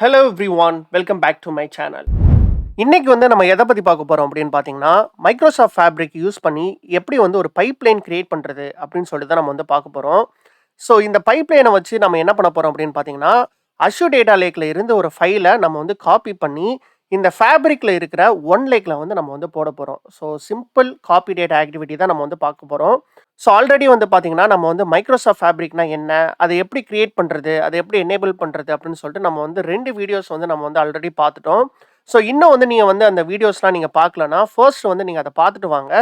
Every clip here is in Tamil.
Hello everyone, welcome back to my channel. இன்னைக்கு நம்ம எதை பத்தி பார்க்க போறோம் அப்படின்னு பார்த்தீங்கன்னா, மைக்ரோசாஃப்ட் ஃபேப்ரிக் யூஸ் பண்ணி எப்படி ஒரு பைப்லைன் கிரியேட் பண்றது அப்படின்னு சொல்லிட்டு தான் நம்ம பார்க்க போறோம். ஸோ இந்த பைப்லைனை வச்சு நம்ம என்ன பண்ண போறோம் அப்படின்னு பார்த்தீங்கன்னா, Azure Data Lakeல இருந்து ஒரு ஃபைலை நம்ம காப்பி பண்ணி இந்த ஃபேப்ரிக்ல இருக்கிற OneLakeல நம்ம போட போறோம். So simple copy data activity தான் நம்ம பார்க்க போறோம். ஸோ ஆல்ரெடி பார்த்தீங்கன்னா நம்ம மைக்ரோசாஃப்ட் ஃபேப்ரிக்னா என்ன, அதை எப்படி கிரியேட் பண்றது, அதை எப்படி எனேபிள் பண்றது அப்படின்னு சொல்லிட்டு நம்ம 2 வீடியோஸ் நம்ம ஆல்ரெடி பார்த்துட்டோம். ஸோ இன்னும் நீங்க அந்த வீடியோஸ்லாம் நீங்க பார்க்கலன்னா ஃபர்ஸ்ட் நீங்க அதை பார்த்துட்டு வாங்க.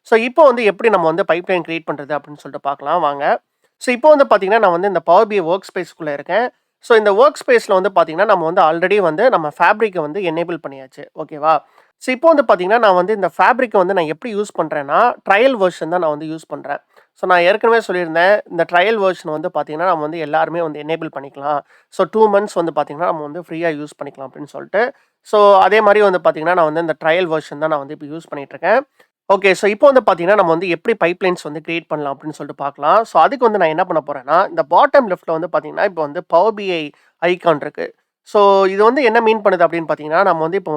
ஸோ இப்போ எப்படி நம்ம பைப்லைன் கிரியேட் பண்றது அப்படின்னு சொல்லிட்டு பார்க்கலாம் வாங்க. ஸோ இப்போ பார்த்தீங்கன்னா நான் இந்த பவர் பிஐ ஒர்க் ஸ்பேஸ்க்குள்ளே இருக்கேன். ஸோ இந்த ஒர்க் ஸ்பேஸில் பார்த்தீங்கன்னா நம்ம ஆல்ரெடி நம்ம ஃபேப்ரிக்கை எனேபிள் பண்ணியாச்சு, ஓகேவா? ஸோ இப்போ பார்த்தீங்கன்னா நான் இந்த ஃபேப்ரிக்கை நான் எப்படி யூஸ் பண்ணுறேன்னா ட்ரையல் வெர்ஷன் தான் நான் யூஸ் பண்ணுறேன். ஸோ நான் ஏற்கனவே சொல்லியிருந்தேன், இந்த ட்ரையல் வெர்ஷன் பார்த்தீங்கன்னா நம்ம எல்லாருமே எனேபிள் பண்ணிக்கலாம். ஸோ 2 months பார்த்தீங்கன்னா நம்ம ஃப்ரீயாக யூஸ் பண்ணிக்கலாம் அப்படின்னு சொல்லிட்டு. ஸோ அதே மாதிரி பார்த்தீங்கன்னா நான் இந்த ட்ரையல் வெர்ஷன் தான் நான் இப்போ யூஸ் பண்ணிட்டு இருக்கேன். ஓகே, ஸோ இப்போ பார்த்தீங்கன்னா நம்ம எப்படி பைப்லைன்ஸ் கிரியேட் பண்ணலாம் அப்படின்னு சொல்லிட்டு பார்க்கலாம். ஸோ அதுக்கு நான் என்ன பண்ண போறேன்னா, இந்த பாட்டம் லெஃப்ட்டில் பார்த்தீங்கன்னா இப்போ பவர் பிஐ ஐகான் இருக்கு. ஸோ இது என்ன மீன் பண்ணுது அப்படின்னு பார்த்தீங்கன்னா, நம்ம இப்போ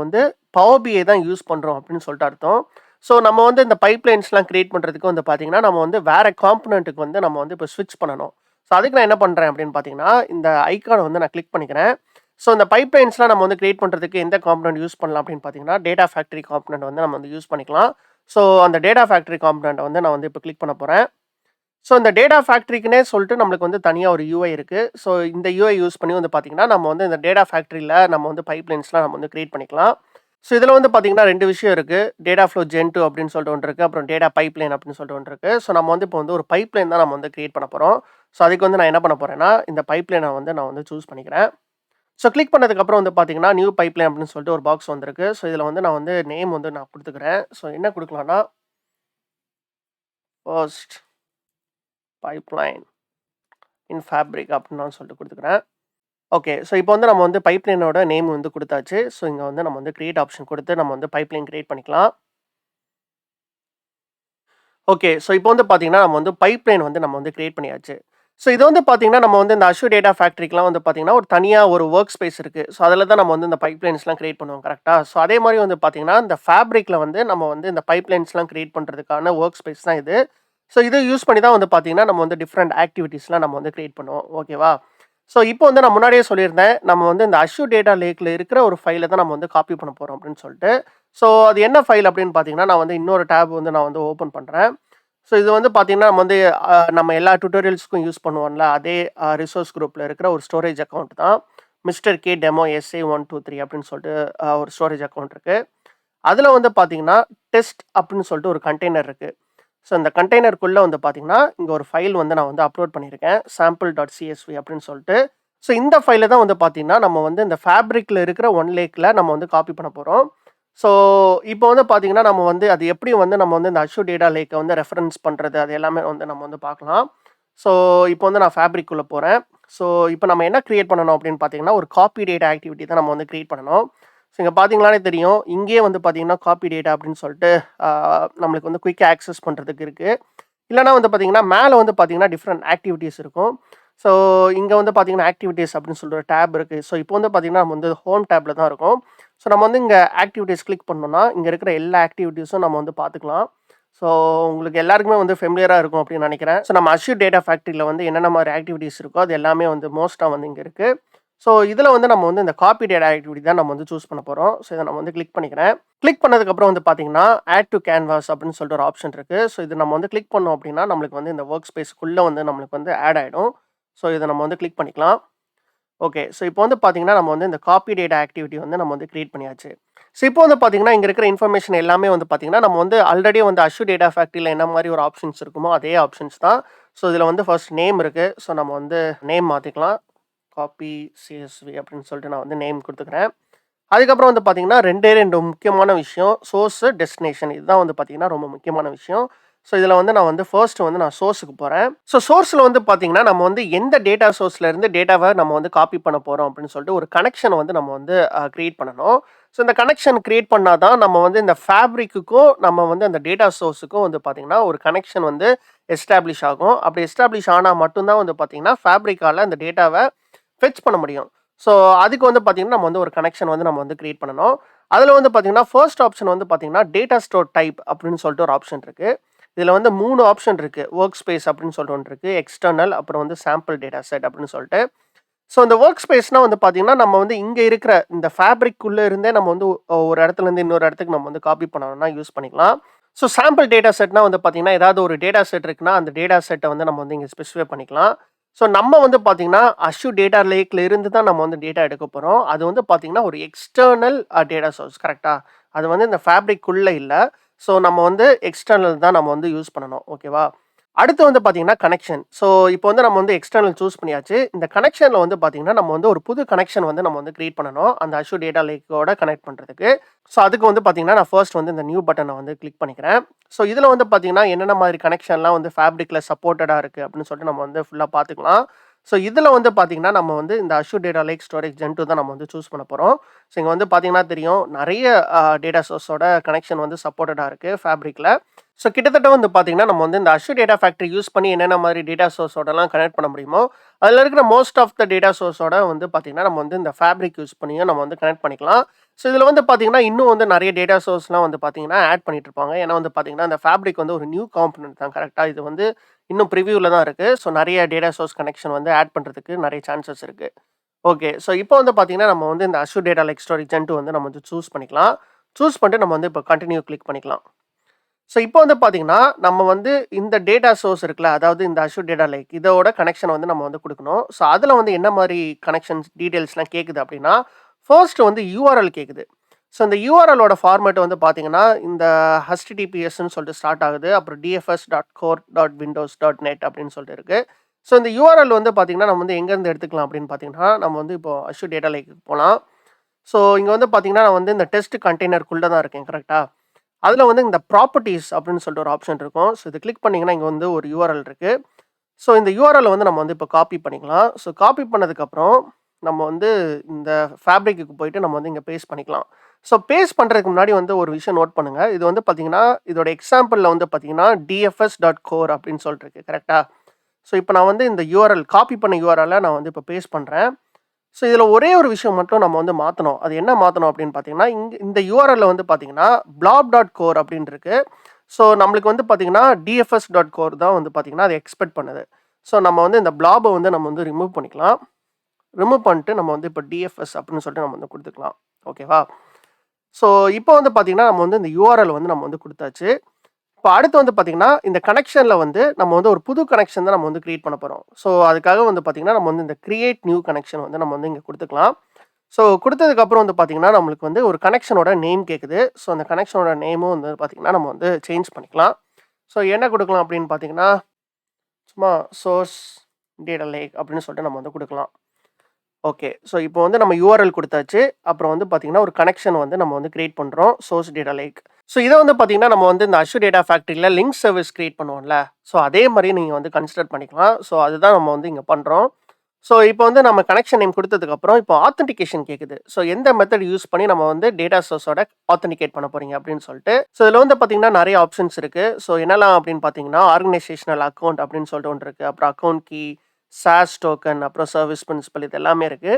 பவர் பிஐ தான் யூஸ் பண்ணுறோம் அப்படின்னு சொல்லிட்டு அர்த்தம். ஸோ நம்ம இந்த பைப்லைன்ஸ்லாம் கிரியேட் பண்ணுறதுக்கு பார்த்தீங்கன்னா நம்ம வேற காம்பனண்ட்டுக்கு நம்ம இப்போ ஸ்விட்ச் பண்ணணும். ஸோ அதுக்கு நான் என்ன பண்ணுறேன் அப்படின்னு பார்த்தீங்கன்னா, இந்த ஐக்கானை நான் கிளிக் பண்ணிக்கிறேன். ஸோ இந்த பைப்லைன்ஸ்லாம் நம்ம கிரியேட் பண்ணுறதுக்கு எந்த காம்பனண்ட் யூஸ் பண்ணலாம் அப்படின்னு பார்த்தீங்கன்னா, டேட்டா ஃபேக்டரி காம்பனண்ட் நம்ம யூஸ் பண்ணிக்கலாம். ஸோ அந்த டேட்டா ஃபேக்டரி காம்பனண்ட்டை நான் இப்போ கிளிக் பண்ண போகிறேன். ஸோ இந்த டேட்டா ஃபேக்டரிக்குனே சொல்லிட்டு நம்மளுக்கு தனியாக ஒரு யூஐ இருக்குது. ஸோ இந்த யூஐ யூஸ் பண்ணி பார்த்தீங்கன்னா நம்ம இந்த டேட்டா ஃபேக்டரியில் நம்ம பைப்லைன்ஸ்லாம் நம்ம கிரியேட் பண்ணிக்கலாம். ஸோ இதில் பார்த்தீங்கன்னா 2 விஷயம் இருக்குது. டேட்டா ஃப்ளோ ஜென் 2 அப்படின்னு சொல்லிட்டு ஒன்று இருக்குது, அப்புறம் டேட்டா பைப்லைன் அப்படின்னு சொல்லிட்டு ஒன்று இருக்குது. ஸோ நம்ம இப்போ ஒரு பைப்லைன் தான் நம்ம கிரியேட் பண்ண போகிறோம். ஸோ அதுக்கு நான் என்ன பண்ண போகிறேன்னா, இந்த பைப்லைனை நான் சூஸ் பண்ணிக்கிறேன். ஸோ கிளிக் பண்ணதுக்கப்புறம் பார்த்தீங்கன்னா நியூ பைப்லைன் அப்படின்னு சொல்லிட்டு ஒரு பாக்ஸ் வந்திருக்கு. ஸோ இதில் நான் நேம் நான் கொடுத்துக்கிறேன். ஸோ என்ன கொடுக்கலாம்னா, ஃபர்ஸ்ட் பைப்லைன் இன் ஃபேப்ரிக் அப்படின்னு நான் சொல்லிட்டு கொடுத்துக்கிறேன். ஓகே, ஸோ இப்போ நம்ம பைப்லைனோட நேம் கொடுத்தாச்சு. ஸோ இங்கே நம்ம கிரியேட் ஆப்ஷன் கொடுத்து நம்ம பைப்லைன் கிரியேட் பண்ணிக்கலாம். ஓகே, ஸோ இப்போ பார்த்தீங்கன்னா நம்ம பைப்லைன் நம்ம கிரியேட் பண்ணியாச்சு. ஸோ இது பார்த்தீங்கன்னா நம்ம இந்த Azure டேட்டா ஃபேக்டரிக்கெலாம் பார்த்தீங்கன்னா ஒரு தனியாக ஒரு ஒர்க் ஸ்பேஸ் இருக்குது. ஸோ அதில் தான் நம்ம இந்த பைப்லைன்ஸ்லாம் கிரியேட் பண்ணுவோம், கரெக்டாக? ஸோ அதே மாதிரி பார்த்தீங்கன்னா இந்த ஃபேப்ரிக்கில் நம்ம இந்த பைப்லைன்ஸ்லாம் கிரியேட் பண்ணுறதுக்கான ஒர்க் ஸ்பேஸ் தான் இது. ஸோ இதை யூஸ் பண்ணி தான் பார்த்தீங்கன்னா நம்ம டிஃப்ரெண்ட் ஆக்டிவிட்டீஸ்லாம் நம்ம கிரியேட் பண்ணுவோம், ஓகேவா? ஸோ இப்போ நான் முன்னாடியே சொல்லியிருந்தேன், நம்ம இந்த Azure Data Lakeல இருக்கிற ஒரு ஃபைலை தான் நம்ம காப்பி பண்ண போகிறோம் அப்படின்னு சொல்லிட்டு. ஸோ அது என்ன ஃபைல் அப்படின்னு பார்த்தீங்கன்னா, நான் இன்னொரு டேப் நான் ஓப்பன் பண்ணுறேன். ஸோ இது பார்த்தீங்கன்னா நம்ம எல்லா டுட்டோரியல்ஸ்க்கும் யூஸ் பண்ணுவோம்ல, அதே ரிசோர்ஸ் குரூப்பில் இருக்கிற ஒரு ஸ்டோரேஜ் அக்கௌண்ட் தான். மிஸ்டர் கே டெமோ SA123 அப்படின்னு சொல்லிட்டு ஒரு ஸ்டோரேஜ் அக்கௌண்ட் இருக்குது. அதில் பார்த்தீங்கன்னா டெஸ்ட் அப்படின்னு சொல்லிட்டு ஒரு கண்டெய்னர் இருக்குது. ஸோ இந்த கண்டெய்னருக்குள்ளே பார்த்தீங்கன்னா இங்கே ஒரு ஃபைல் நான் அப்லோட் பண்ணியிருக்கேன், sample.csv அப்படின்னு சொல்லிட்டு. ஸோ இந்த ஃபைலை தான் பார்த்தீங்கன்னா நம்ம இந்த ஃபேப்ரிக்கில் இருக்கிற OneLakeல நம்ம காப்பி பண்ண போகிறோம். ஸோ இப்போ பார்த்தீங்கன்னா நம்ம அது எப்படி நம்ம இந்த Azure Data Lakeஐ ரெஃபரன்ஸ் பண்ணுறது, அது எல்லாமே நம்ம பார்க்கலாம். ஸோ இப்போ நான் ஃபேப்ரிக்குள்ளே போகிறேன். ஸோ இப்போ நம்ம என்ன கிரியேட் பண்ணணும் அப்படின்னு பார்த்தீங்கன்னா, ஒரு காப்பி டேட்டா ஆக்டிவிட்டி தான் நம்ம கிரியேட் பண்ணணும். ஸோ இங்கே பார்த்தீங்களானே தெரியும், இங்கேயே பார்த்தீங்கன்னா காப்பி டேட்டா அப்படின்னு சொல்லிட்டு நம்மளுக்கு குயிக்காக ஆக்சஸ் பண்ணுறதுக்கு இருக்குது. இல்லைனா பார்த்தீங்கன்னா மேலே பார்த்தீங்கன்னா டிஃப்ரெண்ட் ஆக்டிவிட்டீஸ் இருக்கும். ஸோ இங்கே பார்த்தீங்கன்னா ஆக்டிவிட்டீஸ் அப்படின்னு சொல்லிட்டு ஒரு டேப் இருக்குது. ஸோ இப்போ பார்த்தீங்கன்னா நம்ம ஹோம் டேப்பில் தான் இருக்கும். ஸோ நம்ம இங்கே ஆக்டிவிட்டீஸ் கிளிக் பண்ணோம்னா இங்கே இருக்கிற எல்லா ஆக்டிவிட்டீஸும் நம்ம பார்த்துக்கலாம். ஸோ உங்களுக்கு எல்லாருக்குமே ஃபெமிலியராக இருக்கும் அப்படின்னு நினைக்கிறேன். ஸோ நம்ம Azure டேட்டா ஃபேக்டரியில் என்னென்ன மாதிரி ஆக்டிவிட்டீஸ் இருக்கோ அது எல்லாமே மோஸ்ட்டாக இங்கே இருக்குது. ஸோ இதில் நம்ம இந்த காப்பி டேட்டா ஆக்டிவிட்டி தான் நம்ம சூஸ் பண்ண போகிறோம். ஸோ இதை நம்ம கிளிக் பண்ணிக்கிறேன். கிளிக் பண்ணதுக்கப்புறம் பார்த்தீங்கன்னா ஆட் டு கேன்வாஸ் அப்படின்னு சொல்லிட்டு ஒரு ஆப்ஷன் இருக்குது. ஸோ இது நம்ம கிளிக் பண்ணோம் அப்படின்னா நம்மளுக்கு இந்த ஒர்க் ஸ்பேஸ்க்குள்ளே நம்மளுக்கு ஆட் ஆகிடும். ஸோ இதை நம்ம கிளிக் பண்ணிக்கலாம். ஓகே, ஸோ இப்போ பார்த்தீங்கன்னா நம்ம இந்த காப்பி டேட்டா ஆக்டிவிட்டி நம்ம கிரியேட் பண்ணியாச்சு. ஸோ இப்போ பார்த்தீங்கன்னா இங்கே இருக்கிற இன்ஃபர்மேஷன் எல்லாமே பார்த்தீங்கன்னா நம்ம ஆல்ரெடி Azure டேட்டா ஃபேக்டரியில் என்ன மாதிரி ஒரு ஆப்ஷன்ஸ் இருக்குமோ அதே ஆப்ஷன்ஸ் தான். ஸோ இதில் ஃபர்ஸ்ட் நேம் இருக்குது. ஸோ நம்ம நேம் மாற்றிக்கலாம், காப்பி CSV அப்படின்னு சொல்லிட்டு நான் நேம் கொடுத்துக்கிறேன். அதுக்கப்புறம் பார்த்தீங்கன்னா 2 முக்கியமான விஷயம், சோர்ஸு, டெஸ்டினேஷன். இதுதான் பார்த்தீங்கன்னா ரொம்ப முக்கியமான விஷயம். ஸோ இதில் நான் ஃபர்ஸ்ட் நான் சோர்ஸுக்கு போகிறேன். ஸோ சோர்ஸில் பார்த்தீங்கன்னா நம்ம எந்த டேட்டா சோர்ஸ்லேருந்து டேட்டாவை நம்ம காப்பி பண்ண போகிறோம் அப்படின்னு சொல்லிட்டு ஒரு கனெக்ஷனை நம்ம கிரியேட் பண்ணணும். ஸோ இந்த கனெக்ஷன் கிரியேட் பண்ணால் தான் நம்ம இந்த ஃபேப்ரிக்குக்கும் நம்ம அந்த டேட்டா சோர்ஸுக்கும் பார்த்தீங்கன்னா ஒரு கனெக்ஷன் எஸ்டாப்ளிஷ் ஆகும். அப்படி எஸ்டாப்ளிஷ் ஆனால் மட்டும்தான் பார்த்தீங்கன்னா ஃபேப்ரிக்கால் அந்த டேட்டாவை ஃபெச் பண்ண முடியும். ஸோ அதுக்கு வந்து பார்த்தீங்கன்னா, நம்ம வந்து ஒரு கனெக்ஷன் வந்து நம்ம வந்து கிரியேட் பண்ணணும். அதில வந்து பார்த்தீங்கன்னா, ஃபர்ஸ்ட் ஆப்ஷன் வந்து பார்த்தீங்கன்னா, டேட்டா ஸ்டோர் டைப் அப்படின்னு சொல்லிட்டு ஒரு ஆப்ஷன் இருக்கு. இதில வந்து 3 ஆப்ஷன் இருக்கு. வொர்க் ஸ்பேஸ் அப்படின்னு சொல்லிட்டு ஒண்ணு இருக்கு. எக்ஸ்டர்னல் அப்புறம் வந்து சாம்பிள் டேட்டா செட் அப்படின்னு சொல்லிட்டு. ஸோ இந்த வொர்க் ஸ்பேஸ்னா வந்து பார்த்தீங்கன்னா, நம்ம வந்து இங்க இருக்கிற இந்த ஃபேப்ரிக்குள்ள இருந்தே நம்ம வந்து ஒரு இடத்துலேருந்து இன்னொரு இடத்துக்கு நம்ம வந்து காப்பி பண்ணணும்னா யூஸ் பண்ணிக்கலாம். ஸோ சாம்பிள் டேட்டா செட்னா வந்து பார்த்தீங்கன்னா, ஏதாவது ஒரு டேட்டா செட் இருக்குன்னா, அந்த டேட்டா செட்ட வந்து நம்ம வந்து இங்க ஸ்பெசிஃபை பண்ணிக்கலாம். ஸோ நம்ம வந்து பார்த்தீங்கன்னா, அஷ்யூர் டேட்டா லேக்ல இருந்து தான் நம்ம வந்து டேட்டா எடுக்க போறோம். அது வந்து பார்த்தீங்கன்னா, ஒரு எக்ஸ்டர்னல் டேட்டா சோர்ஸ் கரெக்ட்டா? அது வந்து இந்த ஃபேப்ரிக்குள்ள இல்ல. ஸோ நம்ம வந்து எக்ஸ்டர்னல் தான் நம்ம வந்து யூஸ் பண்ணணும். ஓகேவா? அடுத்து வந்து பார்த்தீங்கன்னா, கனெக்ஷன். ஸோ இப்போ வந்து நம்ம வந்து எக்ஸ்டர்னல் சூஸ் பண்ணியாச்சு. இந்த கனெக்ஷன்ல வந்து பார்த்தீங்கன்னா, நம்ம வந்து ஒரு புது கனெக்ஷன் வந்து நம்ம வந்து கிரியேட் பண்ணணும். அந்த அஷ்யூர் டேட்டா லேக்கோட கனெக்ட் பண்றதுக்கு. ஸோ அதுக்கு வந்து பார்த்தீங்கன்னா, நான் ஃபர்ஸ்ட் வந்து இந்த நியூ பட்டன வந்து கிளிக் பண்ணிக்கிறேன். ஸோ இதில வந்து பார்த்தீங்கன்னா, என்னென்ன மாதிரி கனெக்ஷன்லாம் வந்து ஃபேப்ரிக்ல சப்போர்ட்டடா இருக்கு அப்படின்னு சொல்லிட்டு நம்ம வந்து ஃபுல்லா பார்த்துக்கலாம். ஸோ இதில வந்து பார்த்தீங்கன்னா, நம்ம வந்து இந்த Azure data lake storage gen 2 தான் நம்ம வந்து சூஸ் பண்ண போறோம். ஸோ இங்க வந்து பார்த்தீங்கன்னா தெரியும், நெறைய டேட்டா சோர்ஸோட கனெக்ஷன் வந்து சப்போர்ட்டடா இருக்கு ஃபேப்ரிக்ல. ஸோ கிட்டத்தட்ட வந்து பார்த்தீங்கன்னா, நம்ம வந்து இந்த அஷ்யூர் டேட்டா ஃபேக்டரி யூஸ் பண்ணி என்னென்ன மாதிரி டேட்டா சோர்ஸோடலாம் கனெக்ட் பண்ண முடியுமோ, அதில இருக்கிற மோஸ்ட் ஆஃப் த டேட்டா சோர்ஸோட வந்து பார்த்தீங்கன்னா, நம்ம வந்து இந்த ஃபேப்ரிக் யூஸ் பண்ணியும் நம்ம வந்து கனெக்ட் பண்ணிக்கலாம். ஸோ இதில வந்து பார்த்தீங்கன்னா, இன்னும் வந்து நெறைய டேட்டா சோர்ஸ்லாம் வந்து பார்த்தீங்கன்னா, ஆட் பண்ணிட்டு இருப்பாங்க. ஏன்னா வந்து பார்த்தீங்கன்னா, இந்த ஃபேப்ரிக் வந்து ஒரு நியூ காம்போனன்ட் தான் கரெக்ட்டா? இது வந்து இன்னும் ப்ரிவியூல தான் இருக்கு. ஸோ நெறைய டேட்டா சோர்ஸ் கனெக்ஷன் வந்து ஆட் பண்றதுக்கு நெறைய சான்சஸ் இருக்கு. ஓகே. ஸோ இப்போ வந்து பார்த்தீங்கன்னா, நம்ம வந்து இந்த Azure data lake storage gen 2 வந்து நம்ம வந்து சூஸ் பண்ணிக்கலாம். சூஸ் பண்ணிட்டு நம்ம வந்து இப்போ கன்டின்யூ கிளிக் பண்ணிக்கலாம். ஸோ இப்போ வந்து பார்த்தீங்கன்னா, நம்ம வந்து இந்த டேட்டா சோர்ஸ் இருக்குல்ல, அதாவது இந்த அஷ்யூர் டேட்டா லேக் இதோட கனெக்ஷன் வந்து நம்ம வந்து குடுக்கணும். ஸோ அதில வந்து என்ன மாரி கனெக்ஷன்ஸ் டீட்டெயில்ஸ்லாம் கேட்குது அப்படின்னா, ஃபர்ஸ்ட் வந்து யுஆர்எல் கேட்குது. ஸோ இந்த யுஆர்எல்லோட ஃபார்மேட் வந்து பார்த்தீங்கன்னா, இந்த HTTPSன்னு சொல்லிட்டு ஸ்டார்ட் ஆகுது. அப்புறம் dfs.core.windows.net அப்படின்னு சொல்லிட்டு இருக்கு. ஸோ இந்த யுஆர்எல் வந்து பார்த்தீங்கன்னா, நம்ம வந்து எங்கேருந்து எடுத்துக்கலாம் அப்படின்னு பார்த்தீங்கன்னா, நம்ம வந்து இப்போ அஷ்யூர் டேட்டா லேக்குக்கு போலாம். ஸோ இங்க வந்து பார்த்தீங்கன்னா, நான் வந்து இந்த டெஸ்ட் கண்டெய்னருக்குள்ள தான் இருக்கேன். கரெக்ட்டா? அதில வந்து இந்த ப்ராப்பர்ட்டீஸ் அப்படின்னு சொல்லிட்டு ஒரு ஆப்ஷன் இருக்கும். ஸோ இத கிளிக் பண்ணீங்கன்னா, இங்க வந்து ஒரு யுஆர்எல் இருக்கு. ஸோ இந்த யுஆர்எல்ல வந்து நம்ம வந்து இப்போ காப்பி பண்ணிக்கலாம். ஸோ காப்பி பண்ணதுக்கப்புறம், நம்ம வந்து இந்த ஃபேப்ரிக்குக்கு போயிட்டு நம்ம வந்து இங்க பேஸ்ட் பண்ணிக்கலாம். ஸோ பேஸ்ட் பண்றதுக்கு முன்னாடி வந்து ஒரு விஷயம் நோட் பண்ணுங்க. இது வந்து பார்த்தீங்கன்னா, இதோட எக்ஸாம்பிள்ல வந்து பார்த்தீங்கன்னா, dfs.core அப்படின்னு சொல்லிட்டு இருக்கு. கரெக்ட்டா? ஸோ இப்போ நான் வந்து இந்த யுஆர்எல் காப்பி பண்ண யுஆர்எல்ல நான் வந்து இப்போ பேஸ்ட் பண்றேன். ஸோ இதில ஒரே ஒரு விஷயம் மட்டும் நம்ம வந்து மாத்தணும். அது என்ன மாத்தணும் அப்படின்னு பார்த்தீங்கன்னா, இந்த யுஆர்எல்ல வந்து பார்த்தீங்கன்னா, blob.core அப்படின்னு இருக்கு. ஸோ நம்மளுக்கு வந்து பார்த்தீங்கன்னா, dfs.core தான் வந்து பார்த்தீங்கன்னா, அது எக்ஸ்பெக்ட் பண்ணுது. ஸோ நம்ம வந்து இந்த பிளாப வந்து நம்ம வந்து ரிமூவ் பண்ணிக்கலாம். ரிமூவ் பண்ணிட்டு நம்ம வந்து இப்போ டிஎஃப்எஸ் அப்படின்னு சொல்லிட்டு நம்ம வந்து குடுத்துக்கலாம். ஓகேவா? ஸோ இப்போ வந்து பார்த்தீங்கன்னா, நம்ம வந்து இந்த யுஆர்எல் வந்து நம்ம வந்து குடுத்தாச்சு. இப்போ அடுத்து வந்து பார்த்தீங்கன்னா, இந்த கனெக்ஷன்ல வந்து நம்ம வந்து ஒரு புது கனெக்ஷன் தான் நம்ம வந்து கிரியேட் பண்ண போறோம். ஸோ அதுக்காக வந்து பார்த்தீங்கன்னா, நம்ம வந்து இந்த கிரியேட் நியூ கனெக்ஷன் வந்து நம்ம வந்து இங்க குடுத்துக்கலாம். ஸோ குடுத்ததுக்கப்புறம் வந்து பார்த்தீங்கன்னா, நம்மளுக்கு வந்து ஒரு கனெக்ஷனோட நேம் கேட்குது. ஸோ அந்த கனெக்ஷனோட நேமும் வந்து பார்த்தீங்கன்னா, நம்ம வந்து சேஞ்ச் பண்ணிக்கலாம். ஸோ என்ன குடுக்கலாம் அப்படின்னு பார்த்தீங்கன்னா, சும்மா சோர்ஸ் டேட்டா லேக் அப்படின்னு சொல்லிட்டு நம்ம வந்து குடுக்கலாம். ஓகே. ஸோ இப்போ வந்து நம்ம யுஆர்எல் குடுத்தாச்சு. அப்புறம் வந்து பார்த்தீங்கன்னா, ஒரு கனெக்ஷன் வந்து நம்ம வந்து கிரியேட் பண்றோம். Source data lakh. ஸோ இத வந்து பார்த்தீங்கன்னா, நம்ம வந்து இந்த அஷ்யூர் டேட்டா ஃபேக்டரில லிங்க் சர்விஸ் கிரியேட் பண்ணுவோம்ல. ஸோ அதே மாரி நீங்க வந்து கன்சிடர் பண்ணிக்கலாம். ஸோ அதுதான் நம்ம வந்து இங்க பண்றோம். ஸோ இப்போ வந்து நம்ம கனெக்ஷன் நேம் குடுத்ததுக்கப்புறம், இப்போ ஆத்தென்டிகேஷன் கேட்குது. ஸோ எந்த மெத்தட் யூஸ் பண்ணி நம்ம வந்து டேட்டா சோர்ஸோட ஆத்தென்டிகேட் பண்ண போறீங்க அப்படின்னு சொல்லிட்டு. ஸோ இதில வந்து பார்த்தீங்கன்னா, நெறைய ஆப்ஷன்ஸ் இருக்கு. ஸோ என்னலாம் அப்படின்னு பார்த்தீங்கன்னா, ஆர்கனைசேஷனல் அக்கவுண்ட் அப்படின்னு சொல்லிட்டு ஒண்ணு இருக்கு. அப்புறம் அக்கவுண்ட் கீ, சாஸ் டோக்கன், அப்புறம் சர்விஸ் பிரின்சிபல் இது எல்லாமே இருக்கு.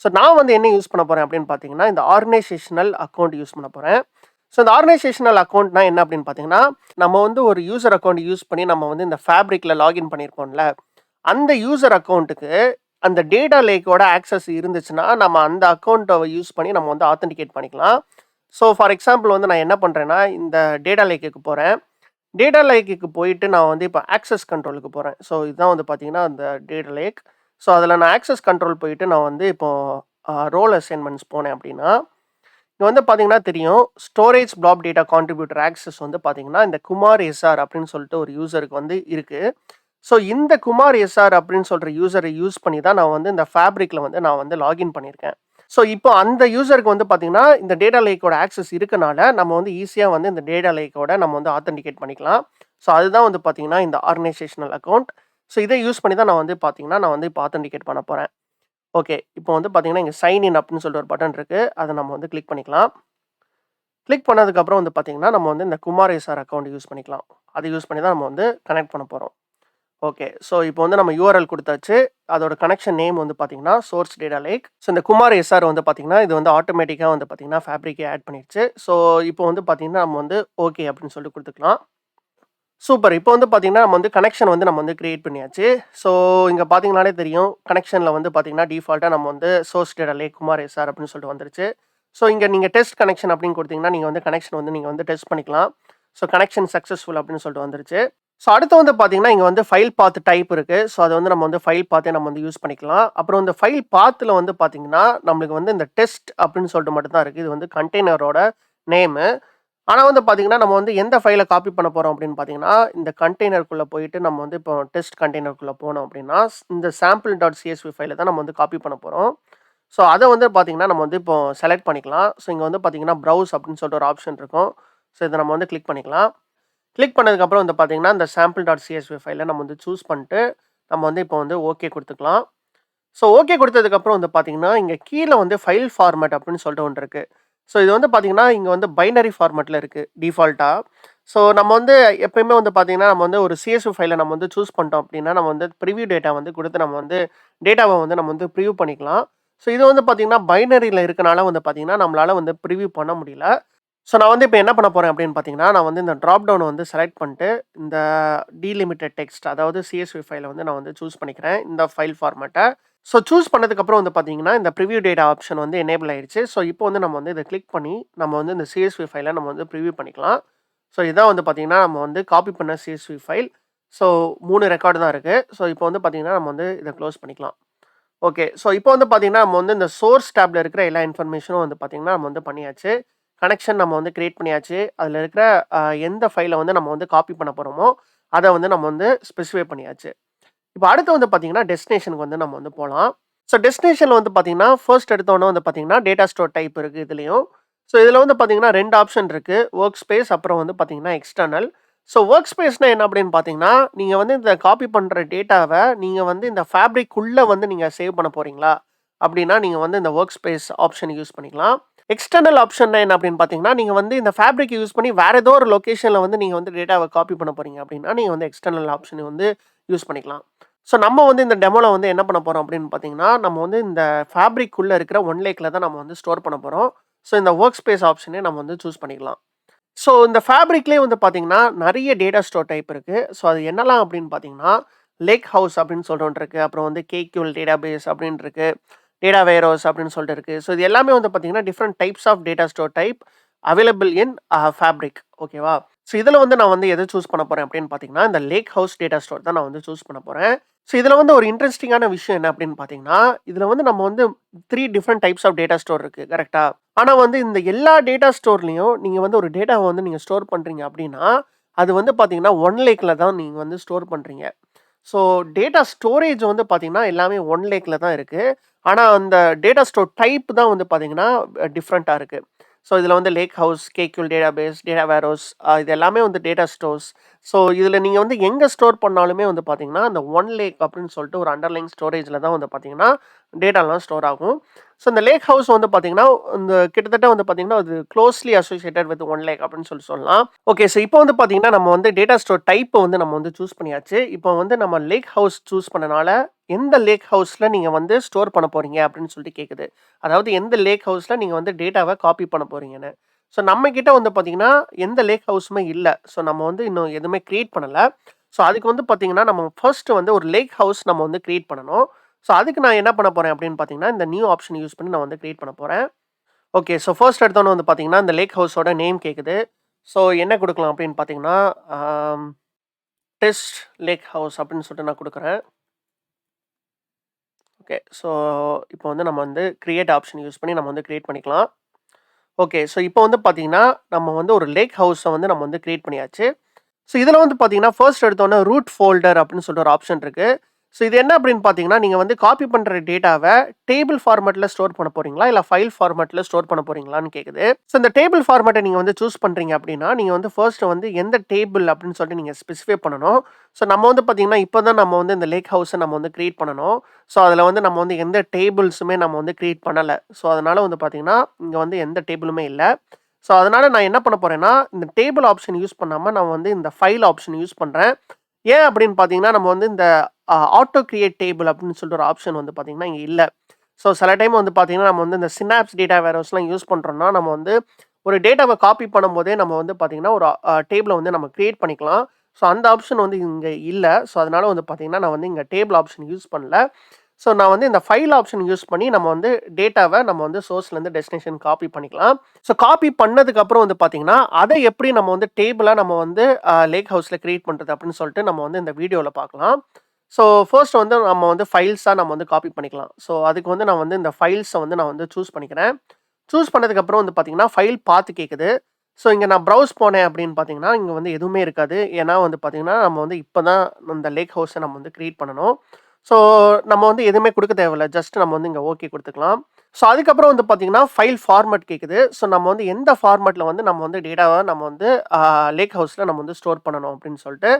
ஸோ நான் வந்து என்ன யூஸ் பண்ண போறேன் அப்படின்னு பார்த்தீங்கன்னா, இந்த ஆர்கனைசேஷனல் அக்கவுண்ட் யூஸ் பண்ண போறேன். ஸோ இந்த ஆர்கனைசேஷனல் அக்கவுண்ட்னா என்ன அப்படின்னு பார்த்தீங்கன்னா, நம்ம வந்து ஒரு யூசர் அக்கவுண்ட் யூஸ் பண்ணி நம்ம வந்து இந்த ஃபேப்ரிக்ல லாகின் பண்ணியிருப்போம்ல. அந்த யூசர் அக்கவுண்ட்டுக்கு அந்த டேட்டா லேக்கோட ஆக்சஸ் இருந்துச்சுன்னா, நம்ம அந்த அக்கவுண்ட்ட யூஸ் பண்ணி நம்ம வந்து ஆத்தென்டிகேட் பண்ணிக்கலாம். ஸோ ஃபார் எக்ஸாம்பிள் வந்து நான் என்ன பண்றேன்னா, இந்த டேட்டா லேக்குக்கு போறேன். டேட்டா லேக்குக்கு போயிட்டு நான் வந்து இப்போ ஆக்சஸ் கண்ட்ரோலுக்கு போறேன். ஸோ இதுதான் வந்து பார்த்தீங்கன்னா, அந்த டேட்டா லேக். ஸோ அதில நான் ஆக்சஸ் கண்ட்ரோல் போயிட்டு நான் வந்து இப்போ ரோல் அசைன்மென்ட்ஸ் போனேன் அப்படின்னா, இங்க வந்து பார்த்தீங்கன்னா தெரியும். Storage flap data contributor access வந்து பார்த்தீங்கன்னா, இந்த குமார் எஸ்ஆர் அப்படின்னு சொல்லிட்டு ஒரு யூசருக்கு வந்து இருக்கு. ஸோ இந்த குமார் எஸ்ஆர் அப்படின்னு சொல்ற யூசர யூஸ் பண்ணி தான் நான் வந்து இந்த ஃபேப்ரிக்ல வந்து நான் வந்து லாகின் பண்ணியிருக்கேன். ஸோ இப்போ அந்த யூசருக்கு வந்து பார்த்தீங்கன்னா, இந்த டேட்டா லேக்கோட ஆக்சஸ் இருக்கனால, நம்ம வந்து ஈஸியா வந்து இந்த டேட்டா லேக்கோட நம்ம வந்து ஆத்தென்டிகேட் பண்ணிக்கலாம். ஸோ அதுதான் வந்து பார்த்தீங்கன்னா, இந்த ஆர்கனைசேஷனல் அக்கவுண்ட். ஸோ இத யூஸ் பண்ணி தான் நான் வந்து பார்த்தீங்கன்னா, நான் வந்து இப்போ ஆத்தென்டிகேட் பண்ண போறேன். ஓகே. இப்போ வந்து பார்த்தீங்கன்னா, இங்க சைன் இன் அப்படின்னு சொல்லிட்டு ஒரு பட்டன் இருக்கு. அத நம்ம வந்து கிளிக் பண்ணிக்கலாம். கிளிக் பண்ணதுக்கப்புறம் வந்து பார்த்தீங்கன்னா, நம்ம வந்து இந்த குமார் எஸ்ஆர் அக்கவுண்ட் யூஸ் பண்ணிக்கலாம். அத யூஸ் பண்ணி தான் நம்ம வந்து கனெக்ட் பண்ண போறோம். ஓகே. ஸோ இப்போ வந்து நம்ம யூஆர்எல் குடுத்தாச்சு. அதோட கனெக்ஷன் நேம் வந்து பார்த்தீங்கன்னா, சோர்ஸ் டேட்டா லேக். ஸோ இந்த குமார் எஸ்ஆர் வந்து பார்த்தீங்கன்னா, இது வந்து ஆட்டோமேட்டிக்கா வந்து பார்த்தீங்கன்னா, ஃபேப்ரிக்கே ஆட் பண்ணிருச்சு. ஸோ இப்போ வந்து பார்த்தீங்கன்னா, நம்ம வந்து ஓகே அப்படின்னு சொல்லிட்டு குடுத்துக்கலாம். சூப்பர். இப்போ வந்து பார்த்தீங்கன்னா, நம்ம வந்து கனெக்ஷன் வந்து நம்ம வந்து கிரியேட் பண்ணியாச்சு. ஸோ இங்க பார்த்தீங்கனாலே தெரியும். கனெக்ஷன்ல வந்து பார்த்தீங்கன்னா, டிஃபால்ட்டா நம்ம வந்து source data lake Kumar S R அப்படின்னு சொல்லிட்டு வந்துருச்சு. ஸோ இங்க நீங்க டெஸ்ட் கனெக்ஷன் அப்படின்னு குடுத்தீங்கன்னா, நீங்க வந்து கனெக்ஷன் வந்து நீங்க வந்து டெஸ்ட் பண்ணிக்கலாம். ஸோ கனெக்ஷன் சக்சஸ்ஃபுல் அப்படின்னு சொல்லிட்டு வந்துருச்சு. ஸோ அடுத்து வந்து பார்த்தீங்கன்னா, இங்க வந்து ஃபைல் பாத் டைப் இருக்கு. ஸோ அது வந்து நம்ம வந்து ஃபைல் பாத்தே நம்ம வந்து யூஸ் பண்ணிக்கலாம். அப்புறம் இந்த ஃபைல் பாத்ல வந்து பார்த்தீங்கன்னா, நம்மளுக்கு வந்து இந்த டெஸ்ட் அப்படின்னு சொல்லிட்டு மட்டும் தான் இருக்கு. இது வந்து கண்டெய்னரோட நேமு. ஆனா வந்து பார்த்தீங்கன்னா, நம்ம வந்து எந்த ஃபைல காப்பி பண்ண போறோம் அப்படின்னு பார்த்தீங்கன்னா, இந்த கண்டெய்னருக்குள்ள போயிட்டு நம்ம வந்து இப்போ டெஸ்ட் கண்டெய்னருக்குள்ள போனோம் அப்படின்னா, இந்த சாம்பிள் டாட் சிஎஸ்வி ஃபைல தான் நம்ம வந்து காப்பி பண்ண போறோம். ஸோ அத வந்து பார்த்தீங்கன்னா, நம்ம வந்து இப்போ செலக்ட் பண்ணிக்கலாம். ஸோ இங்க வந்து பார்த்தீங்கன்னா, ப்ரௌஸ் அப்படின்னு சொல்லிட்டு ஒரு ஆப்ஷன் இருக்கும். ஸோ இத நம்ம வந்து கிளிக் பண்ணிக்கலாம். கிளிக் பண்ணதுக்கப்புறம் வந்து பார்த்தீங்கன்னா, இந்த சாம்பிள் டாட் சிஎஸ்வி ஃபைல நம்ம வந்து சூஸ் பண்ணிட்டு, நம்ம வந்து இப்போ வந்து ஓகே குடுத்துக்கலாம். ஸோ ஓகே குடுத்ததுக்கப்புறம் வந்து பார்த்தீங்கன்னா, இங்க கீழ வந்து ஃபைல் ஃபார்மேட் அப்படின்னு சொல்லிட்டு ஒண்ணு இருக்கு. ஸோ இது வந்து பார்த்தீங்கன்னா, இங்க வந்து பைனரி ஃபார்மேட்ல இருக்கு டிஃபால்ட்டா. ஸோ நம்ம வந்து எப்பயுமே வந்து பார்த்தீங்கன்னா, நம்ம வந்து ஒரு சிஎஸ்வி ஃபைல நம்ம வந்து சூஸ் பண்ணிட்டோம் அப்படின்னா, நம்ம வந்து ப்ரிவ்யூ டேட்டா வந்து குடுத்து நம்ம வந்து டேட்டாவ வந்து நம்ம வந்து ப்ரிவ்யூ பண்ணிக்கலாம். ஸோ இது வந்து பார்த்தீங்கன்னா, பைனரில இருக்கனால வந்து பார்த்தீங்கன்னா, நம்மளால வந்து ப்ரிவ்யூ பண்ண முடியல. ஸோ நான் வந்து இப்ப என்ன பண்ண போறேன் அப்படின்னு பார்த்தீங்கன்னா, நான் வந்து இந்த ட்ராப் டவுன வந்து செலக்ட் பண்ணிட்டு, இந்த டீலிமிட்டட் டெக்ஸ்ட் அதாவது சிஎஸ்வி ஃபைல வந்து நான் வந்து சூஸ் பண்ணிக்கிறேன். இந்த ஃபைல் ஃபார்மேட்ட. ஸோ சூஸ் பண்ணதுக்கப்புறம் வந்து பார்த்தீங்கன்னா, இந்த ப்ரிவ்யூ டேட்டா ஆப்ஷன் வந்து எனேபிள் ஆயிடுச்சு. ஸோ இப்போ வந்து நம்ம வந்து இத கிளிக் பண்ணி, நம்ம வந்து இந்த சிஎஸ்வி ஃபைல நம்ம வந்து ப்ரிவ்யூ பண்ணிக்கலாம். ஸோ இதான் வந்து பார்த்தீங்கன்னா, நம்ம வந்து காப்பி பண்ண சிஎஸ்வி ஃபைல். ஸோ 3 ரெக்கார்டு தான் இருக்கு. ஸோ இப்போ வந்து பார்த்தீங்கன்னா, நம்ம வந்து இத க்ளோஸ் பண்ணிக்கலாம். ஓகே. ஸோ இப்போ வந்து பார்த்தீங்கன்னா, நம்ம வந்து இந்த சோர்ஸ் டேப்ல இருக்கிற எல்லா இன்ஃபர்மேஷனும் வந்து பார்த்தீங்கன்னா, நம்ம வந்து பண்ணியாச்சு. கனெக்ஷன் நம்ம வந்து கிரியேட் பண்ணியாச்சு. அதில இருக்கிற எந்த ஃபைல வந்து நம்ம வந்து காப்பி பண்ண போறோமோ, அத வந்து நம்ம வந்து ஸ்பெசிஃபை பண்ணியாச்சு. இப்ப அடுத்து வந்து பார்த்தீங்கன்னா, டெஸ்டினேஷனுக்கு வந்து நம்ம வந்து போலாம். ஸோ டெஸ்டினேஷன்ல வந்து பார்த்தீங்கன்னா, ஃபர்ஸ்ட் எடுத்தோனே வந்து பார்த்தீங்கன்னா, டேட்டா ஸ்டோர் டைப் இருக்கு இதுலயும். ஸோ இதுல வந்து பார்த்தீங்கன்னா, 2 ஆப்ஷன் இருக்கு. வொர்க் ஸ்பேஸ் அப்புறம் வந்து பார்த்தீங்கன்னா, எக்ஸ்டர்னல். ஸோ வொர்க் ஸ்பேஸ்னா என்ன அப்படின்னு பார்த்தீங்கன்னா, நீங்க வந்து இந்த காப்பி பண்ற டேட்டாவ நீங்க வந்து இந்த ஃபேப்ரிக்குள்ள வந்து நீங்க சேவ் பண்ண போறீங்களா? அப்படின்னா, நீங்க வந்து இந்த வொர்க் ஸ்பேஸ் ஆப்ஷன் யூஸ் பண்ணிக்கலாம். எக்ஸ்டர்னல் ஆப்ஷன்னா என்ன அப்படின்னு பார்த்தீங்கன்னா, நீங்க வந்து இந்த ஃபேப்ரிக் யூஸ் பண்ணி வேற ஏதோ ஒரு லொகேஷன்ல வந்து நீங்க வந்து டேட்டாவ காப்பி பண்ண போறீங்க அப்படின்னா, நீங்க வந்து எக்ஸ்டர்னல் ஆப்ஷன வந்து யூஸ் பண்ணிக்கலாம். ஸோ நம்ம வந்து இந்த டெமோல வந்து என்ன பண்ண போறோம் அப்படின்னு பார்த்தீங்கன்னா, நம்ம வந்து இந்த ஃபேப்ரிக்குள்ள இருக்கிற ஒன்லேக்ல தான் நம்ம வந்து ஸ்டோர் பண்ண போறோம். ஸோ இந்த வொர்க் ஸ்பேஸ் ஆப்ஷனே நம்ம வந்து சூஸ் பண்ணிக்கலாம். ஸோ இந்த ஃபேப்ரிக்லயே வந்து பார்த்தீங்கன்னா, நெறைய டேட்டா ஸ்டோர் டைப் இருக்கு. ஸோ அது என்னலாம் அப்படின்னு பார்த்தீங்கன்னா, லேக் ஹவுஸ் அப்படின்னு சொல்லிட்டு ஒண்ணு இருக்கு. அப்புறம் வந்து கேக்யூல் டேட்டாபேஸ் அப்படின்னு இருக்கு. டேட்டா வேர்ஹவுஸ் அப்படின்னு சொல்லிட்டு இருக்கு. ஸோ இது எல்லாமே வந்து பார்த்தீங்கன்னா, different types of data store type available in fabric. ஓகேவா? ஸோ இதுல வந்து நான் வந்து எத சூஸ் பண்ண போறேன் அப்படின்னு பார்த்தீங்கன்னா, இந்த லேக் ஹவுஸ் டேட்டா ஸ்டோர் தான் நான் வந்து சூஸ் பண்ண போறேன். ஸோ இதுல வந்து ஒரு இன்ட்ரஸ்டிங்கான விஷயம் என்ன அப்படின்னு பார்த்தீங்கன்னா, இதுல வந்து நம்ம வந்து 3 different types of data store இருக்கு. கரெக்ட்டா? ஆனா வந்து இந்த எல்லா டேட்டா ஸ்டோர்லயும் நீங்க வந்து ஒரு டேட்டாவ வந்து நீங்க ஸ்டோர் பண்றீங்க அப்படின்னா, அது வந்து பார்த்தீங்கன்னா, OneLakeல தான் நீங்க வந்து ஸ்டோர் பண்றீங்க. ஸோ டேட்டா ஸ்டோரேஜ் வந்து பார்த்தீங்கன்னா, எல்லாமே OneLakeல தான் இருக்கு. ஆனா அந்த டேட்டா ஸ்டோர் டைப் தான் வந்து பார்த்தீங்கன்னா, டிஃபரெண்ட்டா இருக்கு. ஸோ இதுல வந்து lake house, KQL database, data warehouse இது எல்லாமே வந்து டேட்டா ஸ்டோர்ஸ். ஸோ இதுல நீங்க வந்து எங்க ஸ்டோர் பண்ணாலுமே வந்து பார்த்தீங்கன்னா, அந்த OneLake அப்படின்னு சொல்லிட்டு ஒரு அண்டர்லைங் ஸ்டோரேஜ்ல தான் வந்து பார்த்தீங்கன்னா, டேட்டாலாம் ஸ்டோர் ஆகும். ஸோ இந்த லேக் ஹவுஸ் வந்து பார்த்தீங்கன்னா, இந்த கிட்டத்தட்ட வந்து பார்த்தீங்கன்னா, அது க்ளோஸ்லி அசோசியேட்டட் வித் OneLake அப்படின்னு சொல்லலாம். ஓகே. ஸோ இப்போ வந்து பார்த்தீங்கன்னா, நம்ம வந்து டேட்டா ஸ்டோர் டைப்ப வந்து நம்ம வந்து சூஸ் பண்ணியாச்சு. இப்போ வந்து நம்ம லேக் ஹவுஸ் சூஸ் பண்ணனால, எந்த லேக் ஹவுஸ்ல நீங்க வந்து ஸ்டோர் பண்ண போறீங்க அப்படின்னு சொல்லிட்டு கேட்குது. அதாவது எந்த லேக் ஹவுஸ்ல நீங்க வந்து டேட்டாவ காப்பி பண்ண போறீங்கன்னு. ஸோ நம்ம கிட்ட வந்து பார்த்தீங்கன்னா, எந்த லேக் ஹவுஸுமே இல்ல. ஸோ நம்ம வந்து இன்னும் எதுவுமே கிரியேட் பண்ணல. ஸோ அதுக்கு வந்து பார்த்தீங்கன்னா, நம்ம ஃபர்ஸ்ட் வந்து ஒரு லேக் ஹவுஸ் நம்ம வந்து கிரியேட் பண்ணணும். ஸோ அதுக்கு நான் என்ன பண்ண போறேன் அப்படின்னு பார்த்தீங்கன்னா, இந்த நியூ ஆப்ஷன் யூஸ் பண்ணி நான் வந்து கிரியேட் பண்ண போறேன். ஓகே. ஸோ ஃபர்ஸ்ட் எடுத்தோனே வந்து பார்த்தீங்கன்னா, இந்த லேக் ஹவுஸோட நேம் கேட்குது. ஸோ என்ன குடுக்கலாம் அப்படின்னு பார்த்தீங்கன்னா, ஆம் டெஸ்ட் லேக் ஹவுஸ் அப்படின்னு சொல்லிட்டு நான் குடுக்குறேன். ஓகே. ஸோ இப்போ வந்து நம்ம வந்து கிரியேட் ஆப்ஷன் யூஸ் பண்ணி நம்ம வந்து கிரியேட் பண்ணிக்கலாம். ஓகே. ஸோ இப்போ வந்து பார்த்தீங்கன்னா, நம்ம வந்து ஒரு லேக் ஹவுஸ வந்து நம்ம வந்து கிரியேட் பண்ணியாச்சு. ஸோ இதில வந்து பார்த்தீங்கன்னா, ஃபர்ஸ்ட் எடுத்தோனே ரூட் ஃபோல்டர் அப்படின்னு சொல்லிட்டு ஒரு ஆப்ஷன் இருக்கு. ஸோ இது என்ன அப்படின்னு பார்த்தீங்கன்னா, நீங்க வந்து காப்பி பண்ற டேட்டாவ டேபிள் ஃபார்மேட்ல ஸ்டோர் பண்ண போறீங்களா? இல்ல ஃபைல் ஃபார்மேட்ல ஸ்டோர் பண்ண போறீங்களான்னு கேட்குது. ஸோ இந்த டேபிள் ஃபார்மேட்ட நீங்க வந்து சூஸ் பண்றீங்க அப்படின்னா, நீங்க வந்து ஃபர்ஸ்ட் வந்து எந்த டேபிள் அப்படின்னு சொல்லிட்டு நீங்க ஸ்பெசிஃபை பண்ணணும். ஸோ நம்ம வந்து பார்த்தீங்கன்னா, இப்ப தான் நம்ம வந்து இந்த லேக் ஹவுஸ நம்ம வந்து கிரியேட் பண்ணணும். ஸோ அதில வந்து நம்ம வந்து எந்த டேபிள்ஸுமே நம்ம வந்து கிரியேட் பண்ணல. ஸோ அதனால வந்து பார்த்தீங்கன்னா, இங்க வந்து எந்த டேபிளுமே இல்ல. ஸோ அதனால நான் என்ன பண்ண போறேன்னா, இந்த டேபிள் ஆப்ஷன் யூஸ் பண்ணாம நான் வந்து இந்த ஃபைல் ஆப்ஷன் யூஸ் பண்றேன். ஏன் அப்படின்னு பார்த்தீங்கன்னா, நம்ம வந்து இந்த ஆட்டோ கிரியேட் டேபிள் அப்படின்னு சொல்லிட்டு ஒரு ஆப்ஷன் வந்து பார்த்தீங்கன்னா, இங்க இல்ல. ஸோ சில டைம் வந்து பார்த்தீங்கன்னா, நம்ம வந்து இந்த சினாப்ஸ் டேட்டா வேர்ஹவுஸ்லாம் யூஸ் பண்றோம்னா, நம்ம வந்து ஒரு டேட்டாவ காப்பி பண்ணும்போதே நம்ம வந்து பார்த்தீங்கன்னா, ஒரு டேபிள வந்து நம்ம கிரியேட் பண்ணிக்கலாம். ஸோ அந்த ஆப்ஷன் வந்து இங்க இல்ல. ஸோ அதனால வந்து பார்த்தீங்கன்னா, நான் வந்து இங்க டேபிள் ஆப்ஷன் யூஸ் பண்ணல. ஸோ நான் வந்து இந்த ஃபைல் ஆப்ஷன் யூஸ் பண்ணி நம்ம வந்து டேட்டாவ நம்ம வந்து சோர்ஸ்லேருந்து டெஸ்டினேஷன் காப்பி பண்ணிக்கலாம். ஸோ காப்பி பண்ணதுக்கு அப்புறம் வந்து பார்த்தீங்கன்னா, அத எப்படி நம்ம வந்து டேபிளா நம்ம வந்து லேக் ஹவுஸ்ல கிரியேட் பண்றது அப்படின்னு சொல்லிட்டு நம்ம வந்து இந்த வீடியோல பார்க்கலாம். ஸோ ஃபர்ஸ்ட் வந்து நம்ம வந்து ஃபைல்ஸா நம்ம வந்து காப்பி பண்ணிக்கலாம். ஸோ அதுக்கு வந்து நான் வந்து இந்த ஃபைல்ஸ வந்து நான் வந்து சூஸ் பண்ணிக்கிறேன். சூஸ் பண்ணதுக்கு அப்புறம் வந்து பார்த்தீங்கன்னா, ஃபைல் பாத் கேட்குது. ஸோ இங்க நான் ப்ரௌஸ் போனேன் அப்படின்னு பார்த்தீங்கன்னா, இங்க வந்து எதுவுமே இருக்காது. ஏன்னா வந்து பார்த்தீங்கன்னா, நம்ம வந்து இப்ப தான் இந்த லேக் ஹவுஸ நம்ம வந்து கிரியேட் பண்ணணும். ஸோ நம்ம வந்து எதுவுமே குடுக்க தேவையில்ல. ஜஸ்ட் நம்ம வந்து இங்க ஓகே குடுத்துக்கலாம். ஸோ அதுக்கப்புறம் வந்து பார்த்தீங்கன்னா, ஃபைல் ஃபார்மேட் கேட்குது. ஸோ நம்ம வந்து எந்த ஃபார்மேட்ல வந்து நம்ம வந்து டேட்டாவ நம்ம வந்து லேக் ஹவுஸ்ல நம்ம வந்து ஸ்டோர் பண்ணணும் அப்படின்னு சொல்லிட்டு.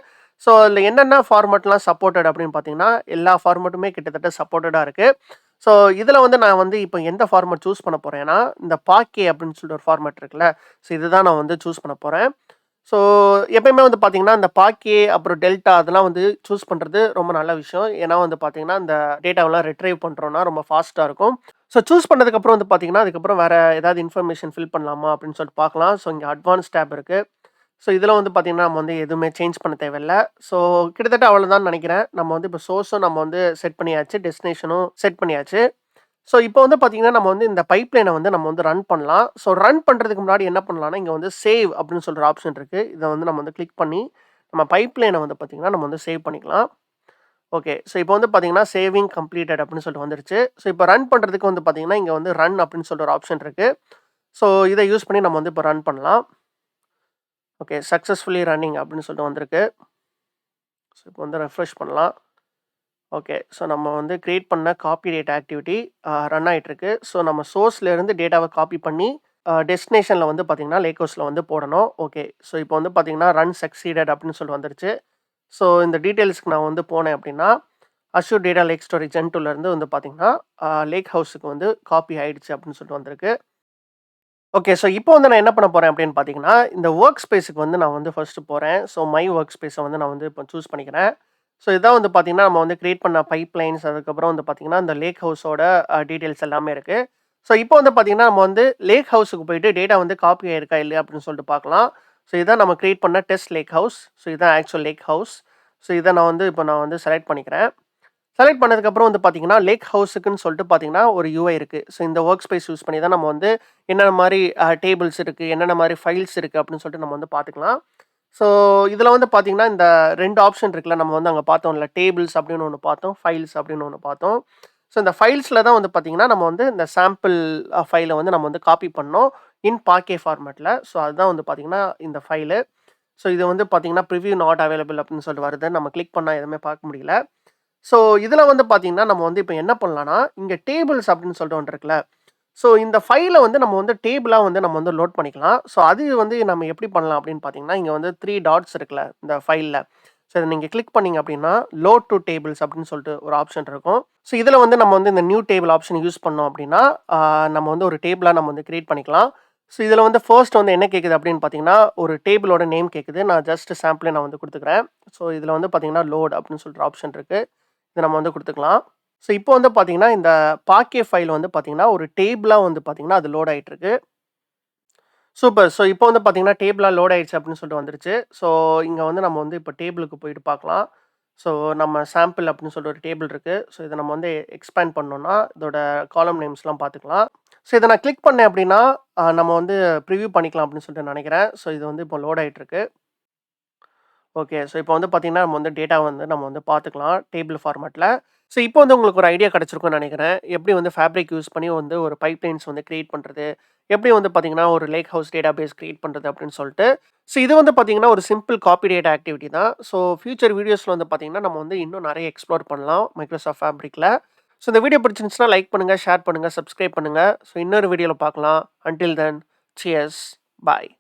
ஸோ அதில என்னென்ன ஃபார்மேட்லாம் சப்போர்ட்டட் அப்படின்னு பார்த்தீங்கன்னா, எல்லா ஃபார்மேட்டுமே கிட்டத்தட்ட சப்போர்ட்டடா இருக்கு. ஸோ இதில வந்து நான் வந்து இப்ப எந்த ஃபார்மேட் சூஸ் பண்ண போறேன்னா, இந்த பாக்கே அப்படின்னு சொல்லிட்டு ஒரு ஃபார்மேட் இருக்குல்ல. ஸோ இதுதான் நான் வந்து சூஸ் பண்ண போறேன். ஸோ எப்பயுமே வந்து பார்த்தீங்கன்னா, இந்த பாக்கே அப்புறம் டெல்டா அதெல்லாம் வந்து சூஸ் பண்றது ரொம்ப நல்ல விஷயம். ஏன்னா வந்து பார்த்தீங்கன்னா, இந்த டேட்டாவெல்லாம் ரிட்ரைவ் பண்றோம்னா ரொம்ப ஃபாஸ்ட்டா இருக்கும். ஸோ சூஸ் பண்ணதுக்கப்புறம் வந்து பார்த்தீங்கன்னா, அதுக்கப்புறம் வேற ஏதாவது இன்ஃபர்மேஷன் ஃபில் பண்ணலாமா அப்படின்னு சொல்லிட்டு பார்க்கலாம். ஸோ இங்க அட்வான்ஸ் டேப் இருக்கு. ஸோ இதில வந்து பார்த்தீங்கன்னா, நம்ம வந்து எதுவுமே சேஞ்ச் பண்ண தேவையில்ல. ஸோ கிட்டத்தட்ட அவ்வளோதான்னு நெனைக்கிறேன். நம்ம வந்து இப்போ சோர்ஸும் நம்ம வந்து செட் பண்ணியாச்சு. டெஸ்டினேஷனும் செட் பண்ணியாச்சு. ஸோ இப்போ வந்து பார்த்தீங்கன்னா, நம்ம வந்து இந்த பைப்லைன வந்து நம்ம வந்து ரன் பண்ணலாம். ஸோ ரன் பண்றதுக்கு முன்னாடி என்ன பண்ணலாம்னா, இங்க வந்து சேவ் அப்படின்னு சொல்ற ஆப்ஷன் இருக்கு. இத வந்து நம்ம வந்து கிளிக் பண்ணி, நம்ம பைப்லைன வந்து பார்த்தீங்கன்னா, நம்ம வந்து சேவ் பண்ணிக்கலாம். ஓகே. ஸோ இப்போ வந்து பார்த்தீங்கன்னா, சேவிங் கம்ப்ளீட்டட் அப்படின்னு சொல்லிட்டு வந்துருச்சு. ஸோ இப்போ ரன் பண்றதுக்கு வந்து பார்த்தீங்கன்னா, இங்க வந்து ரன் அப்படின்னு சொல்லிட்டு ஒரு ஆப்ஷன் இருக்கு. ஸோ இத யூஸ் பண்ணி நம்ம வந்து இப்போ ரன் பண்ணலாம். ஓகே. சக்சஸ்ஃபுல்லி ரன்னிங் அப்படின்னு சொல்லிட்டு வந்திருக்கு. ஸோ இப்போ வந்து ரெஃப்ரெஷ் பண்ணலாம். ஓகே. ஸோ நம்ம வந்து கிரியேட் பண்ண காப்பி டேட்டா ஆக்டிவிட்டி ரன் ஆயிட்டுருக்கு. ஸோ நம்ம சோர்ஸ்லேருந்து டேட்டாவ காப்பி பண்ணி டெஸ்டினேஷன்ல வந்து பார்த்தீங்கன்னா, லேக் ஹவுஸ்ல வந்து போடணும். ஓகே. ஸோ இப்போ வந்து பார்த்தீங்கன்னா, ரன் சக்சீடட் அப்படின்னு சொல்லிட்டு வந்துருச்சு. ஸோ இந்த டீட்டெயில்ஸ்க்கு நான் வந்து போனேன் அப்படின்னா, Azure data lake storage gen 2லேருந்து வந்து பார்த்தீங்கன்னா, லேக் ஹவுஸுக்கு வந்து காப்பி ஆயிடுச்சு அப்படின்னு சொல்லிட்டு வந்திருக்கு. ஓகே. ஸோ இப்போ வந்து நான் என்ன பண்ண போறேன் அப்படின்னு பார்த்தீங்கன்னா, இந்த வொர்க் ஸ்பேஸ்க்கு வந்து நான் வந்து ஃபர்ஸ்ட்டு போறேன். ஸோ மை வொர்க் ஸ்பேஸ வந்து நான் வந்து இப்போ சூஸ் பண்ணிக்கிறேன். ஸோ இதான் வந்து பார்த்தீங்கன்னா, நம்ம வந்து கிரியேட் பண்ண பைப்லைன்ஸ் அதுக்கப்புறம் வந்து பார்த்தீங்கன்னா, இந்த லேக் ஹவுஸோட டீட்டெயில்ஸ் எல்லாமே இருக்கு. ஸோ இப்போ வந்து பார்த்தீங்கன்னா, நம்ம வந்து லேக் ஹவுஸுக்கு போயிட்டு டேட்டா வந்து காப்பி ஆயிருக்கா இல்லையா அப்படின்னு சொல்லிட்டு பார்க்கலாம். ஸோ இதான் நம்ம கிரியேட் பண்ண டெஸ்ட் லேக் ஹவுஸ். ஸோ இதான் ஆக்சுவல் லேக் ஹவுஸ். ஸோ இத நான் வந்து செலக்ட் பண்ணிக்கிறேன். செலக்ட் பண்ணதுக்கப்புறம் வந்து பார்த்தீங்கன்னா, லேக் ஹவுஸுக்குன்னு சொல்லிட்டு பார்த்தீங்கன்னா, ஒரு யூஐ இருக்கு. ஸோ இந்த வொர்க் ஸ்பேஸ் யூஸ் பண்ணி தான் நம்ம வந்து என்னென்ன மாரி டேபிள்ஸ் இருக்கு, என்னென்ன மாரி ஃபைல்ஸ் இருக்கு அப்படின்னு சொல்லிட்டு நம்ம வந்து பார்த்துக்கலாம். ஸோ இதில வந்து பார்த்தீங்கன்னா, இந்த 2 ஆப்ஷன் இருக்குல்ல, நம்ம வந்து அங்க பார்த்தோம்ல, டேபிள்ஸ் அப்படின்னு ஒண்ணு பார்த்தோம், ஃபைல்ஸ் அப்படின்னு ஒண்ணு பார்த்தோம். ஸோ இந்த ஃபைல்ஸ்ல தான் வந்து பார்த்தீங்கன்னா, நம்ம வந்து இந்த சாம்பிள் ஃபைல வந்து நம்ம வந்து காப்பி பண்ணோம். இன் பாக்கே ஃபார்மேட்ல. ஸோ அதுதான் வந்து பார்த்தீங்கன்னா, இந்த ஃபைலு. ஸோ இது வந்து பார்த்தீங்கன்னா, பிரிவ்யூ நாட் அவைலபிள் அப்படின்னு சொல்லிட்டு வருது. நம்ம கிளிக் பண்ணா எதுவுமே பார்க்க முடியல. ஸோ இதில வந்து பார்த்தீங்கன்னா, நம்ம வந்து இப்ப என்ன பண்ணலாம்னா, இங்க டேபிள்ஸ் அப்படின்னு சொல்லிட்டு ஒண்ணு இருக்குல்ல. ஸோ இந்த ஃபைல வந்து நம்ம வந்து டேபிளா வந்து நம்ம வந்து லோட் பண்ணிக்கலாம். ஸோ அது வந்து நம்ம எப்படி பண்ணலாம் அப்படின்னு பார்த்தீங்கன்னா, இங்க வந்து 3 டாட்ஸ் இருக்குல்ல இந்த ஃபைல்ல. ஸோ இத நீங்க கிளிக் பண்ணீங்க அப்படின்னா, லோட் டூ டேபிள்ஸ் அப்படின்னு சொல்லிட்டு ஒரு ஆப்ஷன் இருக்கும். ஸோ இதில வந்து நம்ம வந்து இந்த நியூ டேபிள் ஆப்ஷன் யூஸ் பண்ணோம் அப்படின்னா, நம்ம வந்து ஒரு டேபிளா நம்ம வந்து கிரியேட் பண்ணிக்கலாம். ஸோ இதில வந்து ஃபர்ஸ்ட் வந்து என்ன கேட்குது அப்படின்னு பார்த்தீங்கன்னா, ஒரு டேபிளோட நேம் கேட்குது. நான் ஜஸ்ட் சாம்பிளே நான் வந்து குடுத்துக்கிறேன். ஸோ இதில வந்து பார்த்தீங்கன்னா, லோட் அப்படின்னு சொல்லிட்டு ஆப்ஷன் இருக்கு. இத நம்ம வந்து குடுத்துக்கலாம். ஸோ இப்போ வந்து பார்த்தீங்கன்னா, இந்த பாக்கே ஃபைல் வந்து பார்த்தீங்கன்னா, ஒரு டேபிளா வந்து பார்த்தீங்கன்னா, அது லோட் ஆயிட்டுருக்கு. சூப்பர். ஸோ இப்போ வந்து பார்த்தீங்கன்னா, டேபிளா லோட் ஆயிடுச்சு அப்படின்னு சொல்லிட்டு வந்துருச்சு. ஸோ இங்க வந்து நம்ம வந்து இப்போ டேபிளுக்கு போயிட்டு பார்க்கலாம். ஸோ நம்ம சாம்பிள் அப்படின்னு சொல்லிட்டு ஒரு டேபிள் இருக்கு. ஸோ இத நம்ம வந்து எக்ஸ்பேண்ட் பண்ணோம்னா, இதோட காலம் நேம்ஸ்லாம் பார்த்துக்கலாம். ஸோ இத நான் கிளிக் பண்ணேன் அப்படின்னா, நம்ம வந்து ப்ரிவ்யூ பண்ணிக்கலாம் அப்படின்னு சொல்லிட்டு நெனைக்கிறேன். ஸோ இது வந்து இப்போ லோட் ஆயிட்டுருக்கு. ஓகே. ஸோ இப்போ வந்து பார்த்தீங்கன்னா, நம்ம வந்து டேட்டா வந்து நம்ம வந்து பார்த்துக்கலாம் டேபிள் ஃபார்மேட்ல. ஸோ இப்போ வந்து உங்களுக்கு ஒரு ஐடியா கிடைச்சிருக்கும்னு நெனைக்கிறேன். எப்படி வந்து ஃபேப்ரிக் யூஸ் பண்ணி வந்து ஒரு பைப்லைன்ஸ் வந்து கிரியேட் பண்றது, எப்படி வந்து பார்த்தீங்கன்னா, ஒரு லேக் ஹவுஸ் டேட்டாபேஸ் கிரியேட் பண்றது அப்படின்னு சொல்லிட்டு. ஸோ இது வந்து பார்த்தீங்கன்னா, ஒரு சிம்பிள் காப்பி டேட்டா ஆக்டிவிட்டி தான். ஸோ ஃபியூச்சர் வீடியோஸ்ல வந்து பார்த்தீங்கன்னா, நம்ம வந்து இன்னும் நெறைய எக்ஸ்ப்ளோர் பண்ணலாம் மைக்ரோசாஃப்ட் ஃபேப்ரிக்ல. ஸோ இந்த வீடியோ பிடிச்சிருந்துச்சுன்னா லைக் பண்ணுங்க, ஷேர் பண்ணுங்க, சப்ஸ்கிரைப் பண்ணுங்க. ஸோ இன்னொரு வீடியோல பார்க்கலாம். Until then cheers. பாய்.